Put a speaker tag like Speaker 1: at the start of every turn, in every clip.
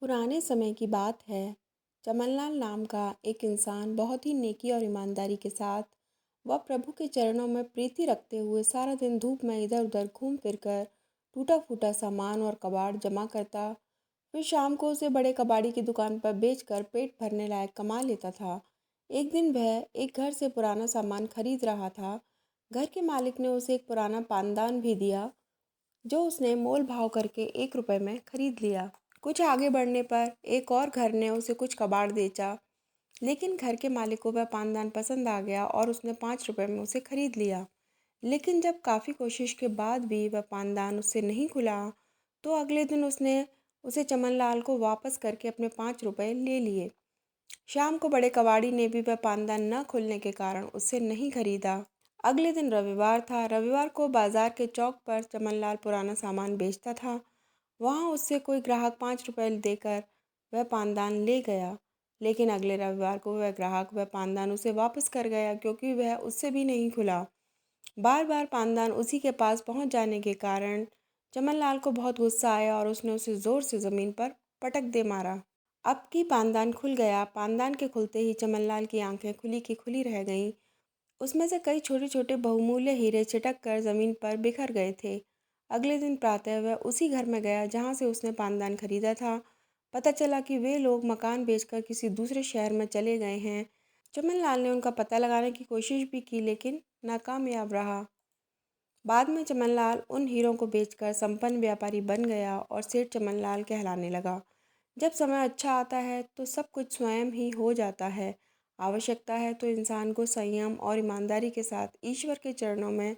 Speaker 1: पुराने समय की बात है। चमनलाल नाम का एक इंसान बहुत ही नेकी और ईमानदारी के साथ वह प्रभु के चरणों में प्रीति रखते हुए सारा दिन धूप में इधर उधर घूम फिर कर टूटा फूटा सामान और कबाड़ जमा करता। फिर शाम को उसे बड़े कबाड़ी की दुकान पर बेचकर पेट भरने लायक कमा लेता था। एक दिन वह एक घर से पुराना सामान खरीद रहा था। घर के मालिक ने उसे एक पुराना पानदान भी दिया, जो उसने मोल भाव करके 1 रुपए में खरीद लिया। कुछ आगे बढ़ने पर एक और घर ने उसे कुछ कबाड़ बेचा, लेकिन घर के मालिक को वह पानदान पसंद आ गया और उसने 5 रुपए में उसे खरीद लिया। लेकिन जब काफ़ी कोशिश के बाद भी वह पानदान उससे नहीं खुला, तो अगले दिन उसने उसे चमनलाल को वापस करके अपने 5 रुपए ले लिए। शाम को बड़े कबाड़ी ने भी वह पानदान न खुलने के कारण उससे नहीं खरीदा। अगले दिन रविवार था। रविवार को बाजार के चौक पर चमनलाल पुराना सामान बेचता था। वहाँ उससे कोई ग्राहक 5 रुपए देकर वह पानदान ले गया, लेकिन अगले रविवार को वह ग्राहक वह पानदान उसे वापस कर गया, क्योंकि वह उससे भी नहीं खुला। बार बार पानदान उसी के पास पहुँच जाने के कारण चमनलाल को बहुत गुस्सा आया और उसने उसे ज़ोर से ज़मीन पर पटक दे मारा। अब की पानदान खुल गया। पानदान के खुलते ही चमनलाल की आंखें खुली की खुली रह गईं। उसमें से कई छोटे छोटे बहुमूल्य हीरे छिटक कर जमीन पर बिखर गए थे। अगले दिन प्रातः वह उसी घर में गया जहाँ से उसने पानदान खरीदा था। पता चला कि वे लोग मकान बेचकर किसी दूसरे शहर में चले गए हैं। चमनलाल ने उनका पता लगाने की कोशिश भी की, लेकिन नाकामयाब रहा। बाद में चमनलाल उन हीरों को बेचकर संपन्न व्यापारी बन गया और सेठ चमनलाल कहलाने लगा। जब समय अच्छा आता है तो सब कुछ स्वयं ही हो जाता है। आवश्यकता है तो इंसान को संयम और ईमानदारी के साथ ईश्वर के चरणों में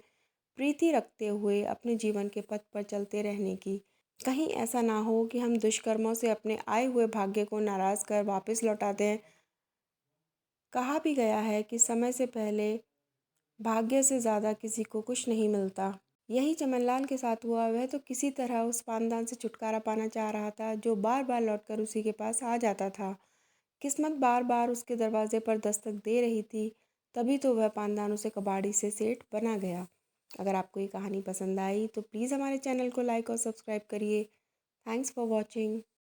Speaker 1: प्रीति रखते हुए अपने जीवन के पथ पर चलते रहने की। कहीं ऐसा ना हो कि हम दुष्कर्मों से अपने आए हुए भाग्य को नाराज कर वापस लौटा दें। कहा भी गया है कि समय से पहले भाग्य से ज़्यादा किसी को कुछ नहीं मिलता। यही चमनलाल के साथ हुआ। वह तो किसी तरह उस पानदान से छुटकारा पाना चाह रहा था, जो बार बार लौटकर उसी के पास आ जाता था। किस्मत बार बार उसके दरवाजे पर दस्तक दे रही थी, तभी तो वह पानदान उसे कबाड़ी से सेठ बना गया। अगर आपको ये कहानी पसंद आई तो प्लीज़ हमारे चैनल को लाइक और सब्सक्राइब करिए। Thanks for watching.